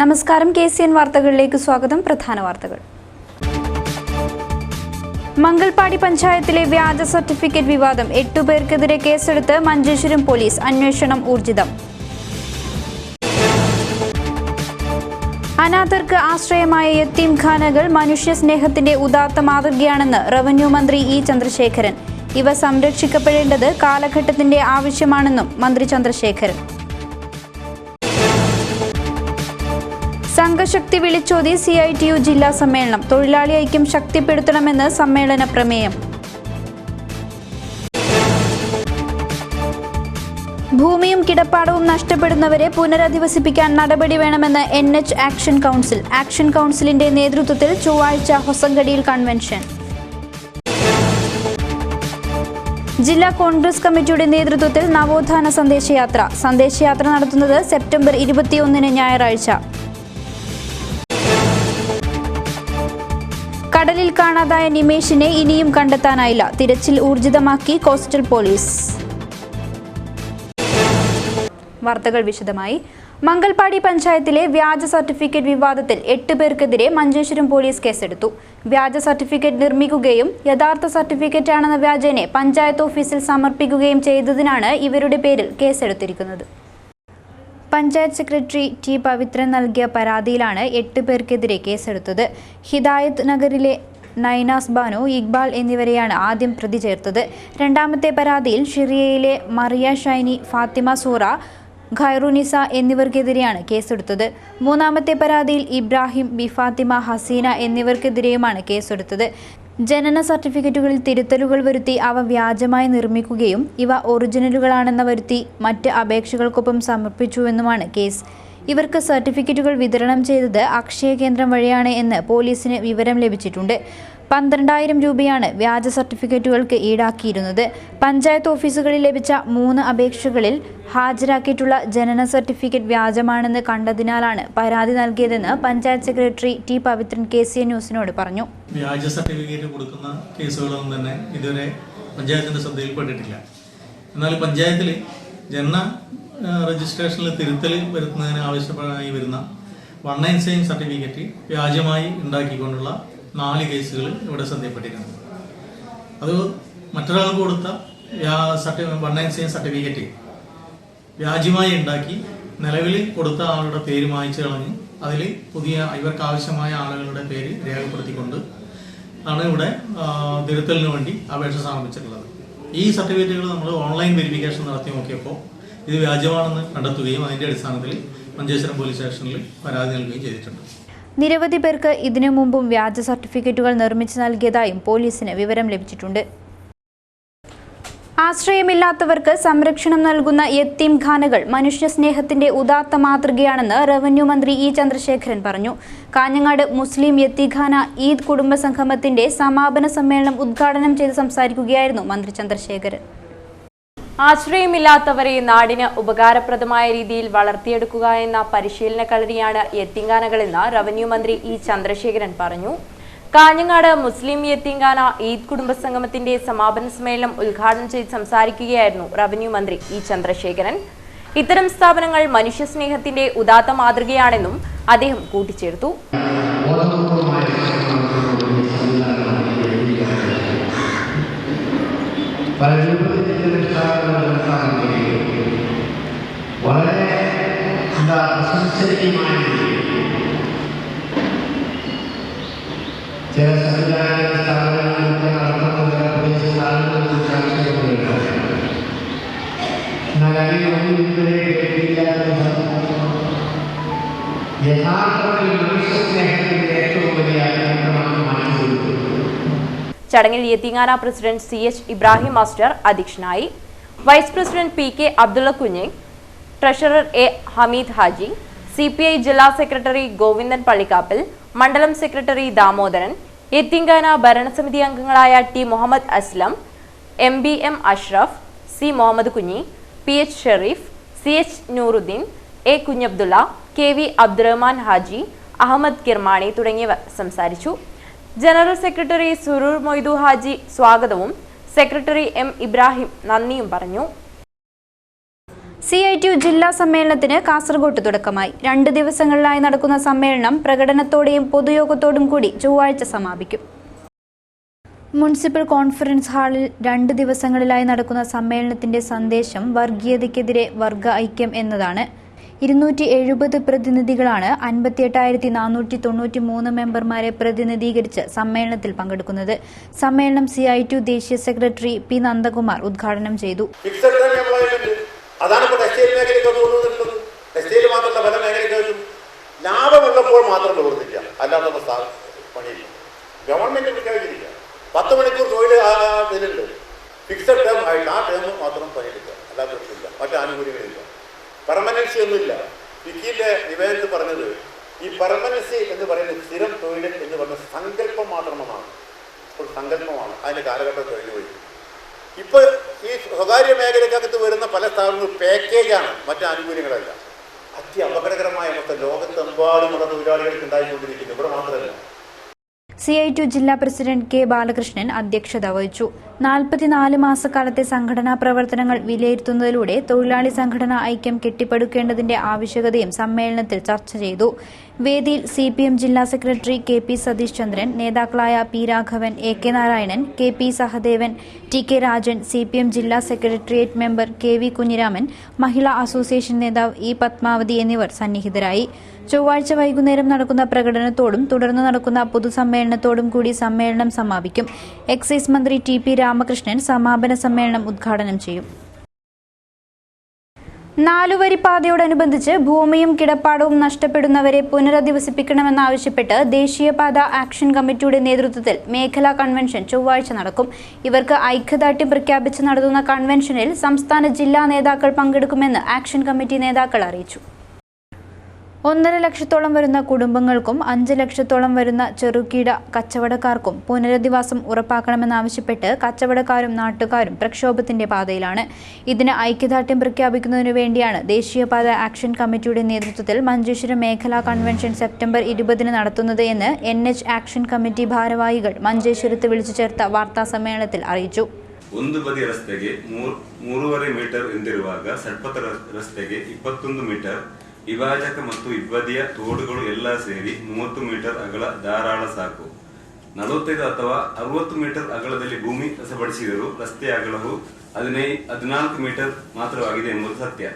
നമസ്കാരം KCN വാർത്തകളിലേക്ക് സ്വാഗതം. പ്രധാന വാർത്തകൾ. മംഗൽപാടി പഞ്ചായത്തിലെ വ്യാജ സർട്ടിഫിക്കറ്റ് വിവാദം 8 പേർക്കെതിരെ കേസെടുത്ത് മഞ്ചേശ്വരം പോലീസ്. അന്വേഷണം ഊർജിതം. അനാഥർക്ക് ആശ്രയമായ യത്തീംഖാനകൾ മനുഷ്യ സ്നേഹത്തിന്റെ ഉദാത്ത മാതൃകയാണെന്ന് റവന്യൂ മന്ത്രി ഇ ചന്ദ്രശേഖരൻ. ഇവ സംരക്ഷിക്കപ്പെടേണ്ടത് കാലഘട്ടത്തിന്റെ ആവശ്യമാണെന്നും മന്ത്രി ചന്ദ്രശേഖരൻ. സംഘശക്തി വിളിച്ചോതി CITU ജില്ലാ സമ്മേളനം. തൊഴിലാളി ഐക്യം ശക്തിപ്പെടുത്തണമെന്ന് സമ്മേളന പ്രമേയം. ഭൂമിയും കിടപ്പാടവും നഷ്ടപ്പെടുന്നവരെ പുനരധിവസിപ്പിക്കാൻ നടപടി വേണമെന്ന് NH ആക്ഷൻ കൗൺസിൽ. ആക്ഷൻ കൗൺസിലിന്റെ നേതൃത്വത്തിൽ ചൊവ്വാഴ്ച ഹൊസങ്കടിയിൽ കൺവെൻഷൻ. ജില്ലാ കോൺഗ്രസ് കമ്മിറ്റിയുടെ നേതൃത്വത്തിൽ നവോത്ഥാന സന്ദേശയാത്ര. സന്ദേശയാത്ര നടത്തുന്നത് സെപ്റ്റംബർ 21 ഞായറാഴ്ച. കടലിൽ കാണാതായ നിമേഷിനെ ഇനിയും കണ്ടെത്താനായില്ല. തിരച്ചിൽ ഊർജിതമാക്കി കോസ്റ്റൽ പോലീസ്. വാർത്തകൾ വിശദമായി. മംഗൽപാടി പഞ്ചായത്തിലെ വ്യാജ സർട്ടിഫിക്കറ്റ് വിവാദത്തിൽ 8 പേർക്കെതിരെ മഞ്ചേശ്വരം പോലീസ് കേസെടുത്തു. വ്യാജ സർട്ടിഫിക്കറ്റ് നിർമ്മിക്കുകയും യഥാർത്ഥ സർട്ടിഫിക്കറ്റാണെന്ന വ്യാജേന പഞ്ചായത്ത് ഓഫീസിൽ സമർപ്പിക്കുകയും ചെയ്തതിനാണ് ഇവരുടെ പേരിൽ കേസെടുത്തിരിക്കുന്നത്. Panchayat secretary T. പവിത്രൻ നൽകിയ പരാതിയിലാണ് 8 പേർക്കെതിരെ കേസെടുത്തത്. ഹിദായത്ത് നഗറിലെ നൈനാസ് ബാനു, ഇക്ബാൽ എന്നിവരെയാണ് ആദ്യം പ്രതി ചേർത്തത്. രണ്ടാമത്തെ പരാതിയിൽ ഷിറിയയിലെ മറിയ ഷൈനി, ഫാത്തിമ സൂറ, ഖൈറുനിസ എന്നിവർക്കെതിരെയാണ് കേസെടുത്തത്. മൂന്നാമത്തെ പരാതിയിൽ ഇബ്രാഹിം, ഫാത്തിമ, ഹസീന എന്നിവർക്കെതിരെയുമാണ് കേസെടുത്തത്. ജനന സർട്ടിഫിക്കറ്റുകളിൽ തിരുത്തലുകൾ വരുത്തി അവ വ്യാജമായി നിർമ്മിക്കുകയും ഇവ ഒറിജിനലുകളാണെന്ന് വരുത്തി മറ്റ് അപേക്ഷകൾക്കൊപ്പം സമർപ്പിച്ചുവെന്നുമാണ് കേസ്. ഇവർക്ക് സർട്ടിഫിക്കറ്റുകൾ വിതരണം ചെയ്തത് അക്ഷയ കേന്ദ്രം വഴിയാണ് എന്ന് പോലീസിന് വിവരം ലഭിച്ചിട്ടുണ്ട്. 12,000 രൂപയാണ് വ്യാജ സർട്ടിഫിക്കറ്റുകൾക്ക് ഈടാക്കിയിരുന്നത്. പഞ്ചായത്ത് ഓഫീസുകളിൽ ലഭിച്ച 3 അപേക്ഷകളിൽ ഹാജരാക്കിയിട്ടുള്ള ജനന സർട്ടിഫിക്കറ്റ് വ്യാജമാണെന്ന് കണ്ടതിനാലാണ് പരാതി നൽകിയതെന്ന് panchayat secretary T. Pavithran KCN ന്യൂസിനോട് പറഞ്ഞു. വ്യാജ സർട്ടിഫിക്കറ്റ് കൊടുക്കുന്ന കേസുകളൊന്നും തന്നെ ഇതുവരെ പഞ്ചായത്തിന്റെ ശ്രദ്ധയിൽപ്പെട്ടിട്ടില്ല. എന്നാൽ പഞ്ചായത്തിൽ ജനന രജിസ്ട്രേഷനിൽ തിരുത്തൽ വരുത്തുന്നതിന് ആവശ്യമായി വരുന്ന 197 സർട്ടിഫിക്കറ്റ് വ്യാജമായി ഉണ്ടാക്കിക്കൊണ്ടുള്ള 4 കേസുകൾ ഇവിടെ ശ്രദ്ധയിൽപ്പെട്ടിട്ടുണ്ട്. അത് മറ്റൊരാൾക്ക് കൊടുത്ത 197 സർട്ടിഫിക്കറ്റ് വ്യാജമായി ഉണ്ടാക്കി നിലവിൽ കൊടുത്ത ആളുടെ പേര് മായ്ച്ചു കളഞ്ഞ് അതിൽ പുതിയ ഇവർക്ക് ആവശ്യമായ ആളുകളുടെ പേര് രേഖപ്പെടുത്തിക്കൊണ്ട് ആണ് ഇവിടെ തിരുത്തലിന് വേണ്ടി അപേക്ഷ സമർപ്പിച്ചിട്ടുള്ളത്. ഈ സർട്ടിഫിക്കറ്റുകൾ നമ്മൾ ഓൺലൈൻ വെരിഫിക്കേഷൻ നടത്തി നോക്കിയപ്പോൾ ഇത് വ്യാജമാണെന്ന് കണ്ടെത്തുകയും അതിൻ്റെ അടിസ്ഥാനത്തിൽ മഞ്ചേശ്വരം പോലീസ് സ്റ്റേഷനിൽ പരാതി നൽകുകയും ചെയ്തിട്ടുണ്ട്. നിരവധി പേർക്ക് ഇതിനു മുമ്പും വ്യാജ സർട്ടിഫിക്കറ്റുകൾ നിർമ്മിച്ചു നൽകിയതായും പോലീസിന് വിവരം ലഭിച്ചിട്ടുണ്ട്. ആശ്രയമില്ലാത്തവർക്ക് സംരക്ഷണം നൽകുന്ന യത്തീംഖാനകൾ മനുഷ്യ സ്നേഹത്തിന്റെ ഉദാത്ത മാതൃകയാണെന്ന് റവന്യൂ മന്ത്രി ഇ ചന്ദ്രശേഖരൻ പറഞ്ഞു. കാഞ്ഞങ്ങാട് മുസ്ലിം യത്തീംഖാന ഈദ് കുടുംബ സംഗമത്തിന്റെ സമാപന സമ്മേളനം ഉദ്ഘാടനം ചെയ്ത് സംസാരിക്കുകയായിരുന്നു മന്ത്രി ചന്ദ്രശേഖരൻ. ആശ്രയമില്ലാത്തവരെ നാടിന് ഉപകാരപ്രദമായ രീതിയിൽ വളർത്തിയെടുക്കുക എന്ന പരിശീലന കളരിയാണ് യത്തീംഖാനകളെന്ന് റവന്യൂ മന്ത്രി ഇ ചന്ദ്രശേഖരൻ പറഞ്ഞു. കാഞ്ഞങ്ങാട് മുസ്ലിം യത്തീംഖാന ഈദ് കുടുംബസംഗമത്തിന്റെ സമാപന സമ്മേളനം ഉദ്ഘാടനം ചെയ്ത് സംസാരിക്കുകയായിരുന്നു റവന്യൂ മന്ത്രി ഇ ചന്ദ്രശേഖരൻ. ഇത്തരം സ്ഥാപനങ്ങൾ മനുഷ്യസ്നേഹത്തിന്റെ ഉദാത്ത മാതൃകയാണെന്നും അദ്ദേഹം കൂട്ടിച്ചേർത്തു. വളരെ പ്രശംസനീയമായ ചില സംവിധാന സ്ഥാപനങ്ങളൊക്കെ നടത്തുന്ന എന്നാൽ അതിനൊന്നും ഇതുവരെ കേട്ടില്ലാത്ത യഥാർത്ഥത്തിൽ മനുഷ്യസ്നേഹത്തിന്റെ ഏറ്റവും വലിയ അർത്ഥമാണ് മാറ്റിക്കൊടുക്കുന്നത്. ചടങ്ങിൽ യത്തീംഖാന പ്രസിഡന്റ് CH ഇബ്രാഹിം മാസ്റ്റർ അധ്യക്ഷനായി. Vice president PK Abdulla Kunju, treasurer A Hameed Haji, CPI ജില്ലാ സെക്രട്ടറി ഗോവിന്ദൻ പള്ളിക്കാപ്പിൽ, മണ്ഡലം സെക്രട്ടറി ദാമോദരൻ, യത്തീംഖാന ഭരണസമിതി അംഗങ്ങളായ T Muhammad Aslam, MBM Ashraf, C Muhammad Kunhi, PH Sharif, CH Nooruddeen, A Kunhabdulla, KV Abdurahman Haji, Ahmed Kirmani തുടങ്ങിയവർ സംസാരിച്ചു. ജനറൽ സെക്രട്ടറി സുരൂർ മൊയ്തു ഹാജി സ്വാഗതവും സെക്രട്ടറി M ഇബ്രാഹിം നന്ദിയും പറഞ്ഞു. CITU ജില്ലാ സമ്മേളനത്തിന് കാസർഗോഡ് തുടക്കമായി. 2 ദിവസങ്ങളിലായി നടക്കുന്ന സമ്മേളനം പ്രകടനത്തോടെയും പൊതുയോഗത്തോടും കൂടി ചൊവ്വാഴ്ച സമാപിക്കും. മുനിസിപ്പൽ കോൺഫറൻസ് ഹാളിൽ 2 ദിവസങ്ങളിലായി നടക്കുന്ന സമ്മേളനത്തിന്റെ സന്ദേശം വർഗീയതയ്ക്കെതിരെ വർഗ ഐക്യം എന്നതാണ്. 270 പ്രതിനിധികളാണ് 58,493 മെമ്പർമാരെ പ്രതിനിധീകരിച്ച് സമ്മേളനത്തിൽ പങ്കെടുക്കുന്നത്. സമ്മേളനം CITU ദേശീയ സെക്രട്ടറി P. നന്ദകുമാർ ഉദ്ഘാടനം ചെയ്തു. അതാണ് ഇപ്പോൾ ടെക്സ്റ്റൈൽ മേഖലയ്ക്ക് തോന്നുന്നത്. ടെക്സ്റ്റൈൽ മാത്രമല്ല, പല മേഖലയ്ക്കും ലാഭമുള്ളപ്പോൾ മാത്രം പ്രവർത്തിക്കുക, അല്ലാതെ പണിയില്ല. ഗവൺമെന്റ് പ്രഖ്യാപിച്ചിരിക്കുക 10 മണിക്കൂർ തൊഴിൽ ഇതിലുണ്ട്. ഫിക്സഡ് ടേം ആയിട്ട് ആ ടേം മാത്രം പണിയെടുക്കുക, അല്ലാതെ ഇല്ല, മറ്റു ആനുകൂല്യങ്ങളില്ല. പെർമനൻസി ഒന്നുമില്ല. വിക്കിയിലെ നിവേദനത്തിൽ പറഞ്ഞത് ഈ പെർമനൻസി എന്ന് പറയുന്നത് സ്ഥിരം തൊഴിൽ എന്ന് പറഞ്ഞ സങ്കല്പം മാത്രമാണ്. ഒരു സങ്കല്പമാണ്. അതിൻ്റെ കാലഘട്ടം കഴിഞ്ഞുപോയി. ഇപ്പോൾ ഈ സ്വകാര്യ മേഖലക്കകത്ത് വരുന്ന പല സ്ഥാപനങ്ങളും പാക്കേജാണ്, മറ്റു ആനുകൂല്യങ്ങളല്ല. അത്യപകടകരമായ മൊത്തം ലോകത്തെമ്പാടുമുള്ള തൊഴിലാളികൾക്ക് ഉണ്ടായിക്കൊണ്ടിരിക്കുന്നു. ഇവിടെ മാത്രമല്ല. CITU ജില്ലാ പ്രസിഡന്റ് K. ബാലകൃഷ്ണൻ അധ്യക്ഷത വഹിച്ചു. 44 മാസക്കാലത്തെ സംഘടനാ പ്രവർത്തനങ്ങൾ വിലയിരുത്തുന്നതിലൂടെ തൊഴിലാളി സംഘടനാ ഐക്യം കെട്ടിപ്പടുക്കേണ്ടതിന്റെ ആവശ്യകതയും സമ്മേളനത്തിൽ ചർച്ച ചെയ്തു. വേദിയിൽ CPM ജില്ലാ സെക്രട്ടറി KP സതീഷ് ചന്ദ്രൻ, നേതാക്കളായ P. Raghavan, AK Narayanan, KP Sahadevan, TK Rajan, CPM ജില്ലാ സെക്രട്ടേറിയറ്റ് മെമ്പർ KV കുഞ്ഞിരാമൻ, മഹിളാ അസോസിയേഷൻ നേതാവ് E. പത്മാവതി എന്നിവർ സന്നിഹിതരായി. ചൊവ്വാഴ്ച വൈകുന്നേരം നടക്കുന്ന പ്രകടനത്തോടും തുടർന്ന് നടക്കുന്ന പൊതുസമ്മേളനത്തോടും കൂടി സമ്മേളനം സമാപിക്കും. എക്സൈസ് മന്ത്രി TP രാമകൃഷ്ണൻ സമാപന സമ്മേളനം ഉദ്ഘാടനം ചെയ്യും. 4 പാതയോടനുബന്ധിച്ച് ഭൂമിയും കിടപ്പാടവും നഷ്ടപ്പെടുന്നവരെ പുനരധിവസിപ്പിക്കണമെന്നാവശ്യപ്പെട്ട് ദേശീയപാത ആക്ഷൻ കമ്മിറ്റിയുടെ നേതൃത്വത്തിൽ മേഖലാ കൺവെൻഷൻ ചൊവ്വാഴ്ച നടക്കും. ഇവർക്ക് ഐക്യദാർഢ്യം പ്രഖ്യാപിച്ച് നടത്തുന്ന കൺവെൻഷനിൽ സംസ്ഥാന ജില്ലാ നേതാക്കൾ പങ്കെടുക്കുമെന്ന് ആക്ഷൻ കമ്മിറ്റി നേതാക്കൾ അറിയിച്ചു. 1.5 ലക്ഷത്തോളം വരുന്ന കുടുംബങ്ങൾക്കും 5 ലക്ഷത്തോളം വരുന്ന ചെറുകിട കച്ചവടക്കാർക്കും പുനരധിവാസം ഉറപ്പാക്കണമെന്നാവശ്യപ്പെട്ട് കച്ചവടക്കാരും നാട്ടുകാരും പ്രക്ഷോഭത്തിന്റെ പാതയിലാണ്. ഇതിന് ഐക്യദാർഢ്യം പ്രഖ്യാപിക്കുന്നതിനു വേണ്ടിയാണ് ദേശീയപാത ആക്ഷൻ കമ്മിറ്റിയുടെ നേതൃത്വത്തിൽ മഞ്ചേശ്വരം മേഖലാ കൺവെൻഷൻ സെപ്റ്റംബർ 20 നടത്തുന്നത് എന്ന് NH ആക്ഷൻ കമ്മിറ്റി ഭാരവാഹികൾ മഞ്ചേശ്വരത്ത് വിളിച്ചു ചേർത്ത വാർത്താസമ്മേളനത്തിൽ അറിയിച്ചു. ಒಂದು ಬದಿ ರಸ್ತೆಗೆ 3.5 ಮೀಟರ್ ಎಂದಿರುವಾಗ ಸಡ್ಪಥ ರಸ್ತೆಗೆ 21 ಮೀಟರ್, ವಿಭಾಜಕ ಮತ್ತು ಇಬ್ಬದಿಯ ತೋಡುಗಳು ಎಲ್ಲ ಸೇರಿ 30 ಮೀಟರ್ ಅಗಲ ಧಾರಾಳ ಸಾಕು. 45 ಅಥವಾ 60 ಮೀಟರ್ ಅಗಲದಲ್ಲಿ ಭೂಮಿ ರಸಪಡಿಸಿದರೂ ರಸ್ತೆಯ ಅಗಲವು 14 ಮೀಟರ್ ಮಾತ್ರವಾಗಿದೆ ಎಂಬುದು ಸತ್ಯ.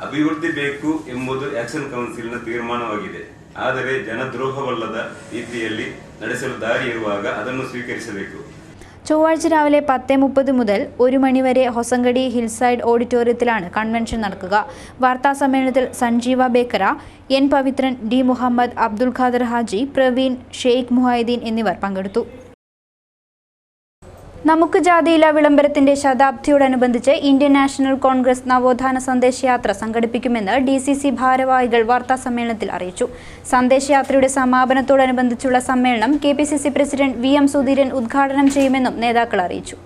ಅಭಿವೃದ್ಧಿ ಬೇಕು ಎಂಬುದು ಆಕ್ಷನ್ ಕೌನ್ಸಿಲ್ನ ತೀರ್ಮಾನವಾಗಿದೆ. ಆದರೆ ಜನದ್ರೋಹವಲ್ಲದ ರೀತಿಯಲ್ಲಿ ನಡೆಸಲು ದಾರಿ ಇರುವಾಗ ಅದನ್ನು ಸ್ವೀಕರಿಸಬೇಕು. ചൊവ്വാഴ്ച രാവിലെ 10:30 മുതൽ 1 മണി വരെ ഹൊസങ്കടി ഹിൽസൈഡ് ഓഡിറ്റോറിയത്തിലാണ് കൺവെൻഷൻ നടക്കുക. വാർത്താസമ്മേളനത്തിൽ സഞ്ജീവ ബേക്കര, N. പവിത്രൻ, D. മുഹമ്മദ്, അബ്ദുൽ ഖാദർ ഹാജി, പ്രവീൺ, ഷെയ്ഖ് മുഹൈദ്ദീൻ എന്നിവർ പങ്കെടുത്തു. നമുക്ക് ജാതിയില്ല വിളംബരത്തിന്റെ ശതാബ്ദിയോടനുബന്ധിച്ച് ഇന്ത്യൻ നാഷണൽ കോൺഗ്രസ് നവോത്ഥാന സന്ദേശയാത്ര സംഘടിപ്പിക്കുമെന്ന് DCC ഭാരവാഹികൾ വാർത്താസമ്മേളനത്തിൽ അറിയിച്ചു. സന്ദേശയാത്രയുടെ സമാപനത്തോടനുബന്ധിച്ചുള്ള സമ്മേളനം KPCC പ്രസിഡന്റ് VM സുധീരൻ ഉദ്ഘാടനം ചെയ്യുമെന്നും നേതാക്കൾ അറിയിച്ചു.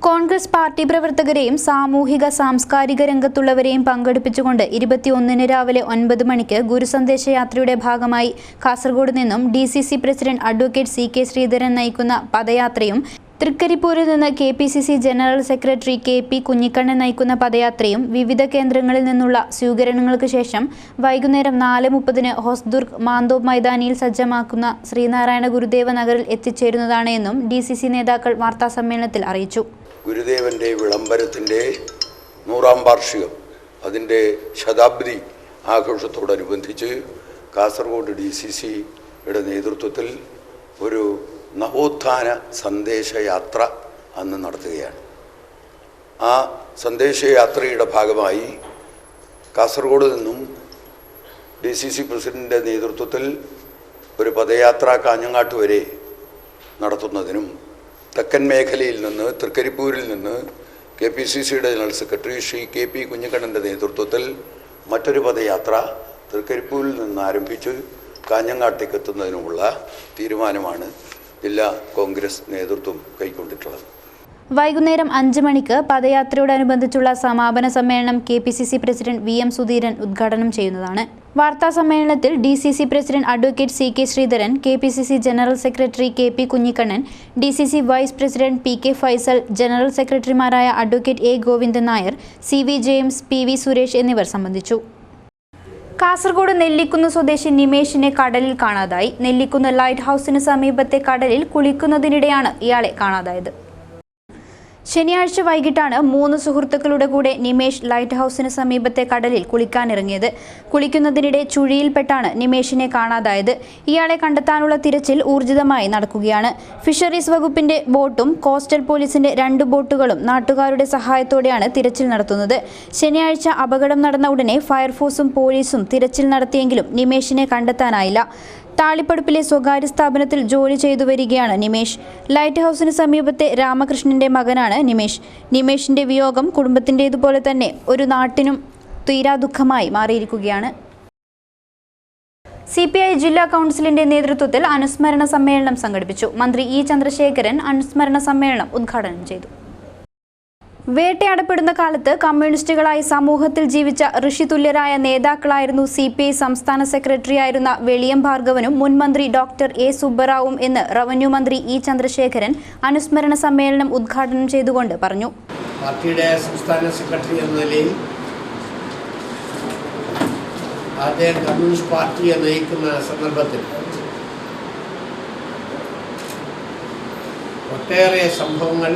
കോൺഗ്രസ് പാർട്ടി പ്രവർത്തകരെയും സാമൂഹിക സാംസ്കാരിക രംഗത്തുള്ളവരെയും പങ്കെടുപ്പിച്ചുകൊണ്ട് 21 രാവിലെ 9 മണിക്ക് ഗുരുസന്ദേശയാത്രയുടെ ഭാഗമായി കാസർഗോഡ് നിന്നും DCC president advocate CK Sreedharan നയിക്കുന്ന പദയാത്രയും തൃക്കരിപ്പൂരിൽ നിന്ന് KPCC general secretary KP Kunhikannan നയിക്കുന്ന പദയാത്രയും വിവിധ കേന്ദ്രങ്ങളിൽ നിന്നുള്ള സ്വീകരണങ്ങൾക്ക് ശേഷം വൈകുന്നേരം 4:30 ഹൊസ്ദുർഗ് മാന്തോപ്പ് മൈതാനിയിൽ സജ്ജമാക്കുന്ന ശ്രീനാരായണ ഗുരുദേവ നഗറിൽ എത്തിച്ചേരുന്നതാണ് എന്നും DCC നേതാക്കൾ വാർത്താസമ്മേളനത്തിൽ അറിയിച്ചു. ഗുരുദേവൻ്റെ വിളംബരത്തിൻ്റെ 100ാം വാർഷികം, അതിൻ്റെ ശതാബ്ദി ആഘോഷത്തോടനുബന്ധിച്ച് കാസർഗോഡ് DCCയുടെ നേതൃത്വത്തിൽ ഒരു നവോത്ഥാന സന്ദേശയാത്ര അന്ന് നടത്തുകയാണ്. ആ സന്ദേശയാത്രയുടെ ഭാഗമായി കാസർഗോഡ് നിന്നും DCC പ്രസിഡന്റിൻ്റെ നേതൃത്വത്തിൽ ഒരു പദയാത്ര കാഞ്ഞങ്ങാട്ട് വരെ നടത്തുന്നതിനും തെക്കൻ മേഖലയിൽ നിന്ന് തൃക്കരിപ്പൂരിൽ നിന്ന് KPCCയുടെ ജനറൽ സെക്രട്ടറി ശ്രീ KP കുഞ്ഞിക്കണ്ണൻ്റെ നേതൃത്വത്തിൽ മറ്റൊരു പദയാത്ര തൃക്കരിപ്പൂരിൽ നിന്ന് ആരംഭിച്ച് കാഞ്ഞങ്ങാട്ടേക്ക് എത്തുന്നതിനുമുള്ള തീരുമാനമാണ് ജില്ലാ കോൺഗ്രസ് നേതൃത്വം കൈക്കൊണ്ടിട്ടുള്ളത്. വൈകുന്നേരം 5 മണിക്ക് പദയാത്രയോടനുബന്ധിച്ചുള്ള സമാപന സമ്മേളനം KPCC പ്രസിഡന്റ് VM സുധീരൻ ഉദ്ഘാടനം ചെയ്യുന്നതാണ്. വാർത്താ സമ്മേളനത്തിൽ DCC president advocate CK Sreedharan, KPCC general secretary KP Kunhikannan, DCC vice president PK Faisal, general സെക്രട്ടറിമാരായ advocate A Govindan Nair, CV James, PV Suresh എന്നിവർ സംബന്ധിച്ചു. കാസർഗോഡ് നെല്ലിക്കുന്ന് സ്വദേശി നിമേഷിനെ കടലിൽ കാണാതായി. നെല്ലിക്കുന്ന് ലൈറ്റ് ഹൗസിന് സമീപത്തെ കടലിൽ കുളിക്കുന്നതിനിടെയാണ് ഇയാളെ കാണാതായത്. ശനിയാഴ്ച വൈകിട്ടാണ് 3 സുഹൃത്തുക്കളുടെ കൂടെ നിമേഷ് ലൈറ്റ് ഹൗസിന് സമീപത്തെ കടലിൽ കുളിക്കാനിറങ്ങിയത്. കുളിക്കുന്നതിനിടെ ചുഴിയിൽപ്പെട്ടാണ് നിമേഷിനെ കാണാതായത്. ഇയാളെ കണ്ടെത്താനുള്ള തിരച്ചിൽ ഊർജിതമായി നടക്കുകയാണ്. ഫിഷറീസ് വകുപ്പിന്റെ ബോട്ടും കോസ്റ്റൽ പോലീസിന്റെ 2 ബോട്ടുകളും നാട്ടുകാരുടെ സഹായത്തോടെയാണ് തിരച്ചിൽ നടത്തുന്നത്. ശനിയാഴ്ച അപകടം നടന്ന ഉടനെ ഫയർഫോഴ്സും പോലീസും തിരച്ചിൽ നടത്തിയെങ്കിലും നിമേഷിനെ കണ്ടെത്താനായില്ല. താളിപ്പടുപ്പിലെ സ്വകാര്യ സ്ഥാപനത്തിൽ ജോലി ചെയ്തു വരികയാണ് നിമേഷ്. ലൈറ്റ് ഹൗസിന് സമീപത്തെ രാമകൃഷ്ണന്റെ മകനാണ് നിമേഷ്. നിമേഷിന്റെ വിയോഗം കുടുംബത്തിൻ്റേതുപോലെ തന്നെ ഒരു നാട്ടിനും തീരാ ദുഃഖമായി മാറിയിരിക്കുകയാണ്. CPI ജില്ലാ കൗൺസിലിന്റെ നേതൃത്വത്തിൽ അനുസ്മരണ സമ്മേളനം സംഘടിപ്പിച്ചു. മന്ത്രി E ചന്ദ്രശേഖരൻ അനുസ്മരണ സമ്മേളനം ഉദ്ഘാടനം ചെയ്തു. വേട്ടയാടപ്പെടുന്ന കാലത്ത് കമ്മ്യൂണിസ്റ്റുകളായി സമൂഹത്തിൽ ജീവിച്ച ഋഷിതുല്യരായ നേതാക്കളായിരുന്നു CPI സംസ്ഥാന സെക്രട്ടറിയായിരുന്ന വെളിയം ഭാർഗവനും മുൻ മന്ത്രി ഡോക്ടർ A സുബ്ബറാവും എന്ന് റവന്യൂ മന്ത്രി E ചന്ദ്രശേഖരൻ അനുസ്മരണ സമ്മേളനം ഉദ്ഘാടനം ചെയ്തുകൊണ്ട് പറഞ്ഞു. പാർട്ടിയുടെ സംസ്ഥാന സെക്രട്ടറി എന്ന നിലയിൽ അദ്ദേഹം കമ്മ്യൂണിസ്റ്റ് പാർട്ടിയെ നയിക്കുന്ന സന്ദർഭത്തിൽ ഒട്ടേറെ സംഭവങ്ങൾ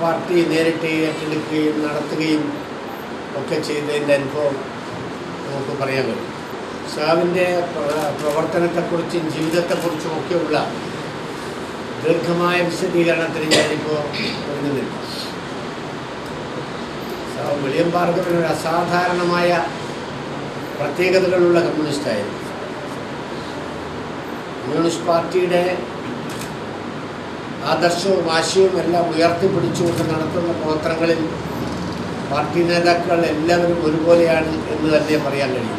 പാർട്ടി നേരിട്ട് ഏറ്റെടുക്കുകയും നടത്തുകയും ഒക്കെ ചെയ്തതിൻ്റെ അനുഭവം നമുക്ക് പറയാൻ കഴിയും. ഷാവിൻ്റെ പ്രവർത്തനത്തെക്കുറിച്ചും ജീവിതത്തെക്കുറിച്ചും ഒക്കെയുള്ള ദീർഘമായ വിശദീകരണത്തിന് ഞാനിപ്പോൾ പറയുന്നില്ല. വെളിയം ഭാർഗവൻ ഒരു അസാധാരണമായ പ്രത്യേകതകളുള്ള കമ്മ്യൂണിസ്റ്റായിരുന്നു. കമ്മ്യൂണിസ്റ്റ് പാർട്ടിയുടെ ആദർശവും ആശയവും എല്ലാം ഉയർത്തിപ്പിടിച്ചുകൊണ്ട് നടത്തുന്ന പ്രവർത്തനങ്ങളിൽ പാർട്ടി നേതാക്കൾ എല്ലാവരും ഒരുപോലെയാണ് എന്ന് തന്നെ പറയാൻ കഴിയും.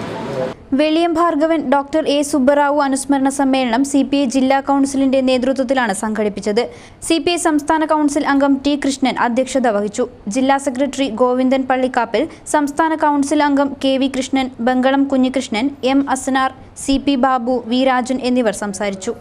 വെളിയം ഭാർഗവൻ, ഡോക്ടർ A സുബ്ബറാവു അനുസ്മരണ സമ്മേളനം CPI ജില്ലാ കൗൺസിലിന്റെ നേതൃത്വത്തിലാണ് സംഘടിപ്പിച്ചത്. CPI സംസ്ഥാന കൗൺസിൽ അംഗം T കൃഷ്ണൻ അധ്യക്ഷത വഹിച്ചു. ജില്ലാ സെക്രട്ടറി ഗോവിന്ദൻ പള്ളിക്കാപ്പിൽ, സംസ്ഥാന കൗൺസിൽ അംഗം KV Krishnan, Bangalam Kunhikrishnan, M Asanar, CP Babu, V Rajan എന്നിവർ സംസാരിച്ചു.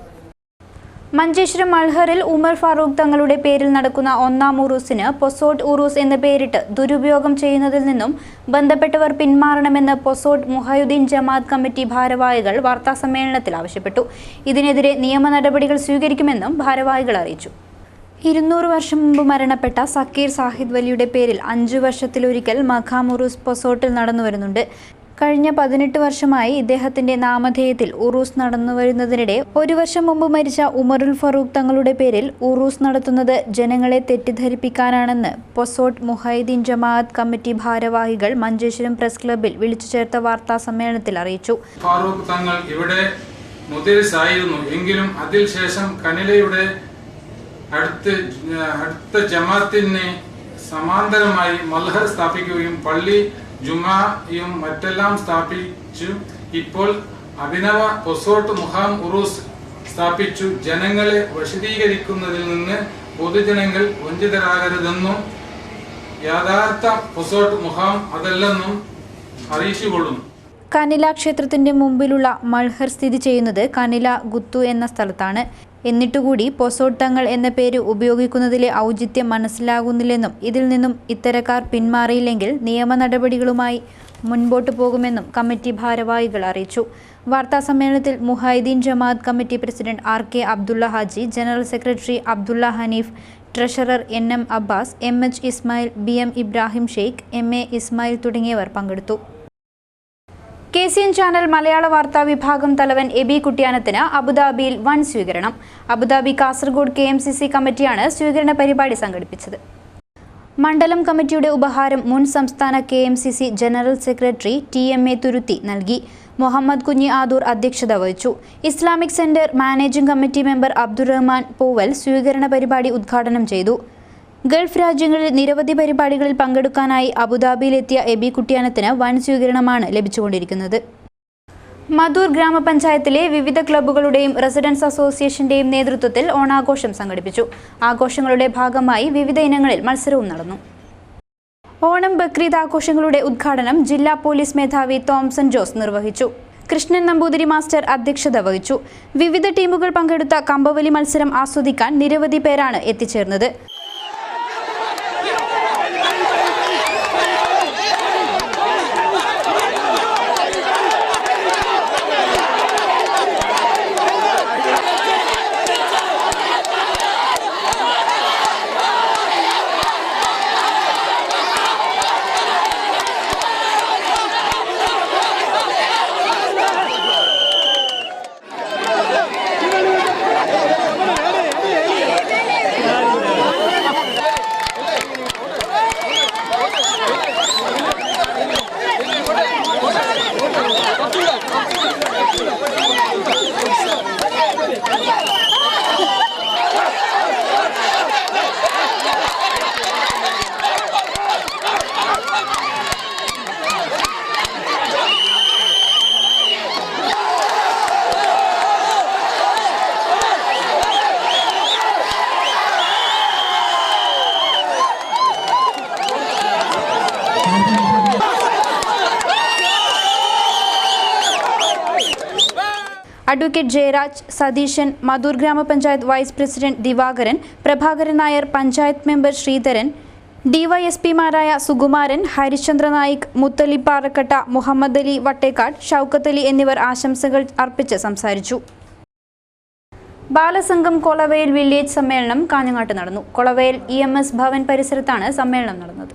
മഞ്ചേശ്വരം മൾഹറിൽ ഉമർ ഫാറൂഖ് തങ്ങളുടെ പേരിൽ നടക്കുന്ന 1-ാം ഉറൂസിന് പൊസോട്ട് ഉറൂസ് എന്ന പേരിട്ട് ദുരുപയോഗം ചെയ്യുന്നതിൽ നിന്നും ബന്ധപ്പെട്ടവർ പിന്മാറണമെന്ന് പൊസോട്ട് മുഹയുദ്ദീൻ ജമാഅത്ത് കമ്മിറ്റി ഭാരവാഹികൾ വാർത്താസമ്മേളനത്തിൽ ആവശ്യപ്പെട്ടു. ഇതിനെതിരെ നിയമ നടപടികൾ സ്വീകരിക്കുമെന്നും ഭാരവാഹികൾ അറിയിച്ചു. 200 വർഷം മുമ്പ് മരണപ്പെട്ട സക്കീർ സാഹിദ് വലിയുടെ പേരിൽ 5 വർഷത്തിലൊരിക്കൽ മഖാം ഉറൂസ് പൊസോട്ടിൽ നടന്നുവരുന്നുണ്ട്. കഴിഞ്ഞ 18 വർഷമായി ഇദ്ദേഹത്തിന്റെ നാമധേയത്തിൽ ഉറൂസ് നടന്നുവരുന്നതിനിടെ 1 വർഷം മുമ്പ് മരിച്ച ഉമറുൽ ഫറൂഖ് തങ്ങളുടെ പേരിൽ ഉറൂസ് നടത്തുന്നത് ജനങ്ങളെ തെറ്റിദ്ധരിപ്പിക്കാനാണെന്ന് പൊസോട്ട് മുഹയുദ്ദീൻ ജമാഅത്ത് കമ്മിറ്റി ഭാരവാഹികൾ മഞ്ചേശ്വരം പ്രസ് ക്ലബ്ബിൽ വിളിച്ചു ചേർത്ത വാർത്താ സമ്മേളനത്തിൽ അറിയിച്ചു. ഫാറൂഖ് തങ്ങൾ ഇവിടെ മുദരിസായിരുന്നു എങ്കിലും അതിനുശേഷം കനിലയുടെ അടുത്ത ജമാഅത്തിന് സമാന്തരമായി മൽഹർ സ്ഥാപിക്കുകയും പള്ളി ജുമായും മറ്റെല്ലാം സ്ഥാപിച്ചു. ഇപ്പോൾ അഭിനവ പൊസോട്ട് മുഹാം ഉറൂസ് സ്ഥാപിച്ചു. ജനങ്ങളെ വശീകരിക്കുന്നതിൽ നിന്ന് പൊതുജനങ്ങൾ വഞ്ചിതരാകരുതെന്നും യഥാർത്ഥ പൊസോട്ട് മുഹാം അതല്ലെന്നും അറിയിച്ചുകൊള്ളുന്നു. കനില ക്ഷേത്രത്തിന്റെ മുമ്പിലുള്ള മൾഹർ സ്ഥിതി ചെയ്യുന്നത് കനില ഗുത്തു എന്ന സ്ഥലത്താണ്. എന്നിട്ടുകൂടി പൊസോട്ട് തങ്ങൾ എന്ന പേര് ഉപയോഗിക്കുന്നതിലെ ഔചിത്യം മനസ്സിലാകുന്നില്ലെന്നും ഇതിൽ നിന്നും ഇത്തരക്കാർ പിന്മാറിയില്ലെങ്കിൽ നിയമ നടപടികളുമായി മുൻപോട്ടു പോകുമെന്നും കമ്മിറ്റി ഭാരവാഹികൾ അറിയിച്ചു. വാർത്താ സമ്മേളനത്തിൽ Muhiyuddin Jamaath committee president RK Abdulla Haji, general secretary Abdulla Hanif, treasurer NM Abbas, MH Ismail, BM Ibrahim Sheikh, MA Ismail തുടങ്ങിയവർ പങ്കെടുത്തു. KCN ചാനൽ മലയാള വാർത്താ വിഭാഗം തലവൻ എബി കുട്ടിയാനത്തിന് അബുദാബിയിൽ വൻ സ്വീകരണം. അബുദാബി കാസർഗോഡ് KMCC കമ്മിറ്റിയാണ് സ്വീകരണ പരിപാടി സംഘടിപ്പിച്ചത്. മണ്ഡലം കമ്മിറ്റിയുടെ ഉപഹാരം മുൻ സംസ്ഥാന KMCC general secretary TMA Thuruthi നൽകി. മുഹമ്മദ് കുഞ്ഞി ആദൂർ അധ്യക്ഷത വഹിച്ചു. Islamic centre managing committee member Abdurahman Poovval സ്വീകരണ പരിപാടി ഉദ്ഘാടനം ചെയ്തു. ഗൾഫ് രാജ്യങ്ങളിൽ നിരവധി പരിപാടികളിൽ പങ്കെടുക്കാനായി അബുദാബിയിലെത്തിയ എബി കുട്ടിയാനത്തിന് വൻ സ്വീകരണമാണ് ലഭിച്ചുകൊണ്ടിരിക്കുന്നത്. മധൂർ ഗ്രാമപഞ്ചായത്തിലെ വിവിധ ക്ലബ്ബുകളുടെയും റെസിഡൻസ് അസോസിയേഷന്റെയും നേതൃത്വത്തിൽ ഓണാഘോഷം സംഘടിപ്പിച്ചു. ആഘോഷങ്ങളുടെ ഭാഗമായി വിവിധ ഇനങ്ങളിൽ മത്സരവും നടന്നു. ഓണം ബക്രീദ് ആഘോഷങ്ങളുടെ ഉദ്ഘാടനം ജില്ലാ പോലീസ് മേധാവി തോംസൺ ജോസ് നിർവഹിച്ചു. കൃഷ്ണൻ നമ്പൂതിരി മാസ്റ്റർ അധ്യക്ഷത വഹിച്ചു. വിവിധ ടീമുകൾ പങ്കെടുത്ത കമ്പവലി മത്സരം ആസ്വദിക്കാൻ നിരവധി പേരാണ് എത്തിച്ചേർന്നത്. അഡ്വക്കേറ്റ് ജയരാജ്, സതീശൻ, മധൂർ ഗ്രാമപഞ്ചായത്ത് vice president Divakaran, Prabhakaran Nair, panchayat member Sreedharan, ഡിവൈഎസ്പിമാരായ സുകുമാരൻ, ഹരിശ്ചന്ദ്ര നായിക്, മുത്തലി പാറക്കട്ട, മുഹമ്മദ് അലി വട്ടേക്കാട്, ഷൗക്കത്ത് അലി എന്നിവർ ആശംസകൾ അർപ്പിച്ച് സംസാരിച്ചു. ബാലസംഘം കൊളവയൽ വില്ലേജ് സമ്മേളനം കാഞ്ഞങ്ങാട്ട് നടന്നു. കൊളവയൽ EMS ഭവൻ പരിസരത്താണ് സമ്മേളനം നടന്നത്.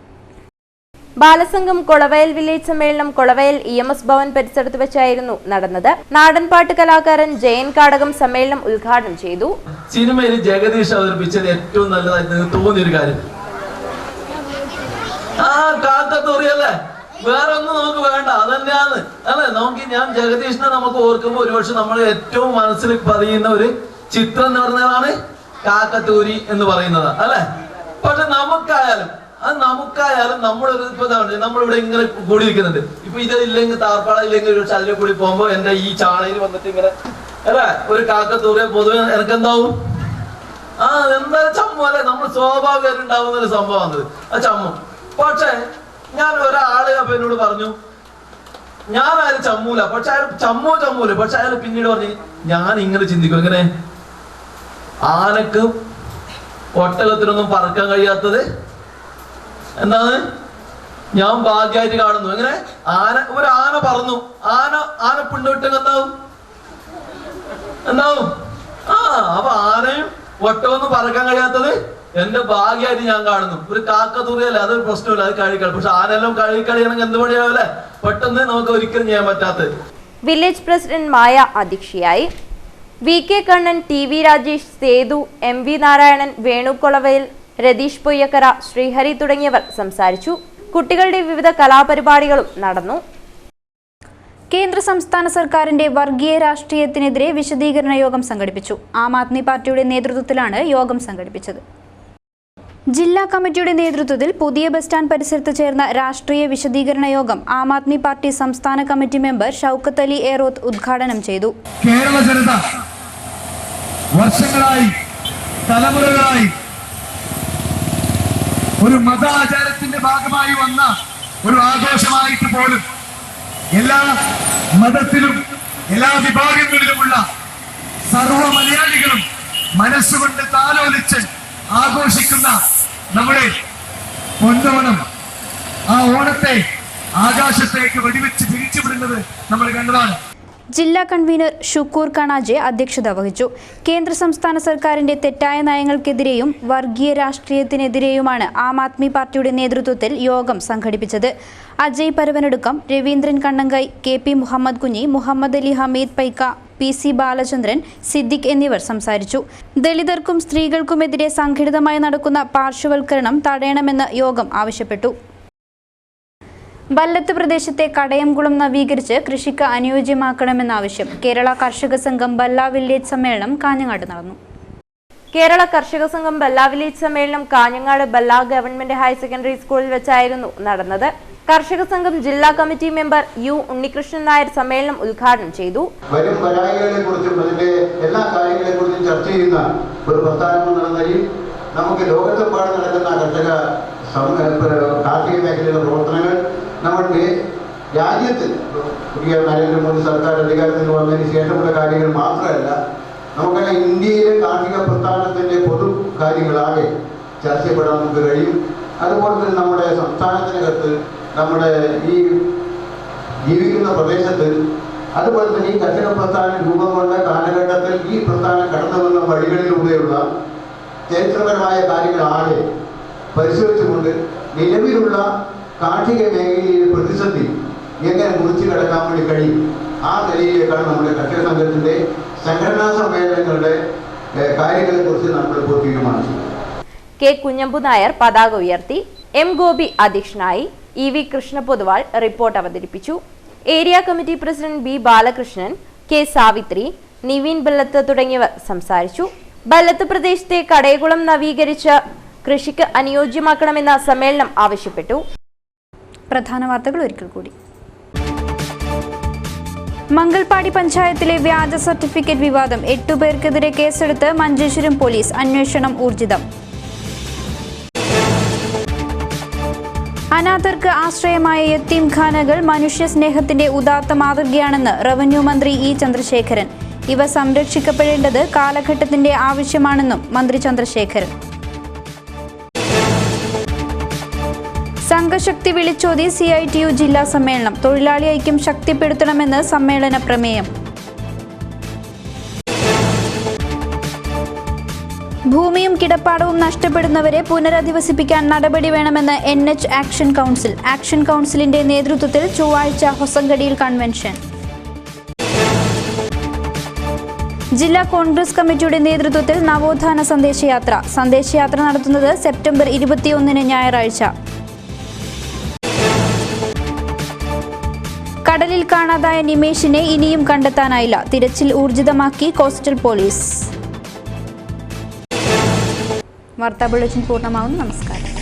ബാലസംഘം കൊളവയൽ വില്ലേജ് സമ്മേളനം കൊളവയൽ EMS ഭവൻ പരിസരത്ത് വെച്ചായിരുന്നു നടന്നത്. നാടൻപാട്ട് കലാകാരൻ ജയൻ കാടകം സമ്മേളനം ഉദ്ഘാടനം ചെയ്തു. സിനിമയിൽ ജഗദീഷ് അവതരിപ്പിച്ചത് ഏറ്റവും നല്ലതായിട്ട് തോന്നിയൊരു കാര്യം, കാക്കത്തുറിയല്ലേ, വേറെ ഒന്നും നമുക്ക് വേണ്ട, അതന്നെയാണ് അല്ലെ. ഞാൻ ജഗദീഷിനെ നമുക്ക് ഓർക്കുമ്പോൾ ഒരുപക്ഷെ നമ്മൾ ഏറ്റവും മനസ്സിൽ പറയുന്ന ഒരു ചിത്രം എന്ന് പറഞ്ഞതാണ് കാക്കത്തൂരി എന്ന് പറയുന്നത് അല്ലെ. പക്ഷെ നമുക്കായാലും നമ്മളൊരു നമ്മളിവിടെ ഇങ്ങനെ കൂടിയിരിക്കുന്നുണ്ട്. ഇപ്പൊ ഇതില്ലെങ്കിൽ താർപ്പാള ഇല്ലെങ്കിൽ ഒരു ചതിലെ കൂടി പോകുമ്പോ എന്റെ ഈ ചാണയിൽ വന്നിട്ട് ഇങ്ങനെ അല്ലെ ഒരു കാക്കത്തൂറിയ പൊതുവെ എനിക്കെന്താവും, എന്താ ചമ്മു അല്ലെ, നമ്മൾ സ്വാഭാവികമായിട്ട് ഉണ്ടാവുന്ന ഒരു സംഭവമാണ് ആ ചമ്മു. പക്ഷെ ഞാൻ ഒരാള് അപ്പൊ എന്നോട് പറഞ്ഞു ഞാൻ അയാൾ ചമ്മൂല, പക്ഷെ അയാൾ ചമ്മൂല. പക്ഷെ അയാൾ പിന്നീട് പറഞ്ഞു ഞാൻ ഇങ്ങനെ ചിന്തിക്കും, എങ്ങനെ ആനക്ക് ഒട്ടകത്തിനൊന്നും പറക്കാൻ കഴിയാത്തത് എന്താണ് ഞാൻ ഭാഗ്യമായിട്ട് കാണുന്നു. എങ്ങനെ ഒരു ആന പറന്നു, ആന പിണ്ടോട്ടെങ്കിൽ എന്താവും അപ്പൊ ആനയും ഒട്ടകമൊന്നും പറക്കാൻ കഴിയാത്തത് എന്റെ ഭാഗ്യമായിട്ട് ഞാൻ കാണുന്നു. ഒരു കാക്കത്തൂറിയല്ലേ, അതൊരു പ്രശ്നമില്ല, അത് കഴിക്കണം. പക്ഷെ ആനെല്ലാം കഴിയണമെങ്കിൽ എന്ത് പണിയാവല്ലേ, പെട്ടെന്ന് നമുക്ക് ഒരിക്കലും ചെയ്യാൻ പറ്റാത്തത്. വില്ലേജ് പ്രസിഡന്റ് മായ അധ്യക്ഷയായി. VK Kannan, TV Rajesh, Sethu, MV Narayanan, Venu Kolavayal, Ratheesh പൊയ്യക്കര, Sreehari തുടങ്ങിയവർ സംസാരിച്ചു. കുട്ടികളുടെ വിവിധ കലാപരിപാടികളും നടന്നു. കേന്ദ്ര സംസ്ഥാന സർക്കാരിന്റെ വർഗീയ രാഷ്ട്രീയത്തിനെതിരെ വിശദീകരണ യോഗം സംഘടിപ്പിച്ചു. ആം ആദ്മി പാർട്ടിയുടെ നേതൃത്വത്തിലാണ് യോഗം സംഘടിപ്പിച്ചത്. ജില്ലാ കമ്മിറ്റിയുടെ നേതൃത്വത്തിൽ പുതിയ ബസ് സ്റ്റാൻഡ് പരിസരത്ത് ചേർന്ന രാഷ്ട്രീയ വിശദീകരണ യോഗം ആം ആദ്മി പാർട്ടി സംസ്ഥാന കമ്മിറ്റി മെമ്പർ ഷൗക്കത്ത് അലി ഏറോത്ത് ഉദ്ഘാടനം ചെയ്തു. കേരള ജനത വർഷങ്ങളായി തലമുറകളായി ഒരു മതാചാരത്തിന്റെ ഭാഗമായി വന്ന ഒരു ആഘോഷമായിട്ട് പോലും എല്ലാ മതത്തിലും എല്ലാ വിഭാഗങ്ങളിലുമുള്ള സർവ മലയാളികളും മനസ്സുകൊണ്ട് താലോലിച്ച് ആഘോഷിക്കുന്ന നമ്മുടെ പൊന്നോണം, ആ ഓണത്തെ ആകാശത്തേക്ക് വെടിവെച്ച് തിരിച്ചുവിടുന്നത് നമ്മൾ കണ്ടതാണ്. ജില്ലാ കൺവീനർ ഷുക്കൂർ കണാജെ അധ്യക്ഷത വഹിച്ചു. കേന്ദ്ര സംസ്ഥാന സർക്കാരിന്റെ തെറ്റായ നയങ്ങൾക്കെതിരെയും വർഗീയ രാഷ്ട്രീയത്തിനെതിരെയുമാണ് ആം ആദ്മി പാർട്ടിയുടെ നേതൃത്വത്തിൽ യോഗം സംഘടിപ്പിച്ചത്. അജയ് പരവനടുക്കം, രവീന്ദ്രൻ കണ്ണങ്കൈ, KP മുഹമ്മദ് കുഞ്ഞി, മുഹമ്മദ് അലി, ഹമീദ് പൈക്ക, PC ബാലചന്ദ്രൻ, സിദ്ദിഖ് എന്നിവർ സംസാരിച്ചു. ദളിതർക്കും സ്ത്രീകൾക്കുമെതിരെ സംഘടിതമായി നടക്കുന്ന പാർശ്വവൽക്കരണം തടയണമെന്ന് യോഗം ആവശ്യപ്പെട്ടു. ബല്ലത്ത് പ്രദേശത്തെ കടയംകുളം നവീകരിച്ച് കൃഷിക്ക് അനുയോജ്യമാക്കണമെന്നാവശ്യം. കേരള കർഷക സംഘം ബല്ല വില്ലേജ് സമ്മേളനം കാഞ്ഞങ്ങാട് നടന്നു. കേരള കർഷക സംഘം ബല്ല വില്ലേജ് സമ്മേളനം കാഞ്ഞങ്ങാട് ബല്ല ഗവൺമെന്റ് ഹയർ സെക്കൻഡറി സ്കൂളിൽ വെച്ചായിരുന്നു നടന്നത്. കർഷക സംഘം ജില്ലാ committee member U Unnikrishnan Nair സമ്മേളനം ഉദ്ഘാടനം ചെയ്തു. വരും പരാതികളെ കുറിച്ചും അതിന്റെ എല്ലാ കാര്യങ്ങളെ കുറിച്ചും ചർച്ച ചെയ്യുന്ന ഒരു പ്രസ്ഥാനം എന്ന നിലയിൽ നമുക്ക് ലോകത്തെമ്പാടും നടക്കുന്ന കർഷക കാർഷിക മേഖലയിലെ പ്രവർത്തനങ്ങൾ നമ്മൾക്ക് രാജ്യത്ത് പുതിയ നരേന്ദ്രമോദി സർക്കാർ അധികാരത്തിൽ വന്നതിന് ശേഷമുള്ള കാര്യങ്ങൾ മാത്രമല്ല, നമുക്കറിയാം ഇന്ത്യയിലെ കാർഷിക പ്രസ്ഥാനത്തിൻ്റെ പൊതു കാര്യങ്ങളാകെ ചർച്ച ചെയ്യപ്പെടാൻ നമുക്ക് കഴിയും. അതുപോലെ തന്നെ നമ്മുടെ സംസ്ഥാനത്തിനകത്ത് നമ്മുടെ ഈ ജീവിക്കുന്ന പ്രദേശത്ത് അതുപോലെ തന്നെ ഈ കർഷക പ്രസ്ഥാനം രൂപം കൊണ്ട കാലഘട്ടത്തിൽ ഈ പ്രസ്ഥാനം കടന്നു വന്ന വഴികളിലൂടെയുള്ള ചരിത്രപരമായ കാര്യങ്ങളാകെ പരിശോധിച്ചുകൊണ്ട് നിലവിലുള്ള കാർഷിക മേഖലയിലെ പ്രതിസന്ധി എങ്ങനെ മുറിച്ചു കടക്കാൻ വേണ്ടി കഴിയും, ആ നിലയിലേക്കാണ് നമ്മുടെ കർഷക സംഘത്തിൻ്റെ സംഘടനാ സമ്മേളനങ്ങളുടെ കാര്യങ്ങളെക്കുറിച്ച് നമ്മളിപ്പോൾ തീരുമാനിച്ചു. കെ കുഞ്ഞമ്പു നായർ പതാക ഉയർത്തി, എം ഗോപി അധ്യക്ഷനായി, ഇ വി കൃഷ്ണപൊതുവാൾ റിപ്പോർട്ട് അവതരിപ്പിച്ചു. Area committee president B Balakrishnan, K Savithri, Niveen Ballath തുടങ്ങിയവർ സംസാരിച്ചു. ബല്ലത്ത് പ്രദേശത്തെ കടയകുളം നവീകരിച്ച് കൃഷിക്ക് അനുയോജ്യമാക്കണമെന്ന സമ്മേളനം ആവശ്യപ്പെട്ടു. പ്രധാന വാർത്തകൾ ഒരിക്കൽ കൂടി. മംഗൽപാടി പഞ്ചായത്തിലെ വ്യാജ സർട്ടിഫിക്കറ്റ് വിവാദം, 8 പേർക്കെതിരെ കേസെടുത്ത് മഞ്ചേശ്വരം പോലീസ്, അന്വേഷണം ഊർജിതം. അനാഥർക്ക് ആശ്രയമായ യത്തീംഖാനകൾ മനുഷ്യ സ്നേഹത്തിന്റെ ഉദാത്ത മാതൃകയാണെന്ന് റവന്യൂ മന്ത്രി ഇ ചന്ദ്രശേഖരൻ. ഇവ സംരക്ഷിക്കപ്പെടേണ്ടത് കാലഘട്ടത്തിന്റെ ആവശ്യമാണെന്നും മന്ത്രി ചന്ദ്രശേഖരൻ. സംഘശക്തി വിളിച്ചോതി CITU ജില്ലാ സമ്മേളനം, തൊഴിലാളി ഐക്യം ശക്തിപ്പെടുത്തണമെന്ന് സമ്മേളന പ്രമേയം. ഭൂമിയും കിടപ്പാടവും നഷ്ടപ്പെടുന്നവരെ പുനരധിവസിപ്പിക്കാൻ നടപടി വേണമെന്ന് NH ആക്ഷൻ കൗൺസിൽ. ആക്ഷൻ കൗൺസിലിന്റെ നേതൃത്വത്തിൽ ചൊവ്വാഴ്ച ഹൊസങ്കടിയിൽ കൺവെൻഷൻ. ജില്ലാ കോൺഗ്രസ് കമ്മിറ്റിയുടെ നേതൃത്വത്തിൽ നവോത്ഥാന സന്ദേശയാത്ര. സന്ദേശയാത്ര നടത്തുന്നത് സെപ്റ്റംബർ 21 ഞായറാഴ്ച. കടലിൽ കാണാതായ നിമേഷിനെ ഇനിയും കണ്ടെത്താനായില്ല. തിരച്ചിൽ ഊർജിതമാക്കി കോസ്റ്റൽ പോലീസ്. വാർത്താ ബുള്ളറ്റിൻ പൂർണ്ണമാകുന്നു. നമസ്കാരം.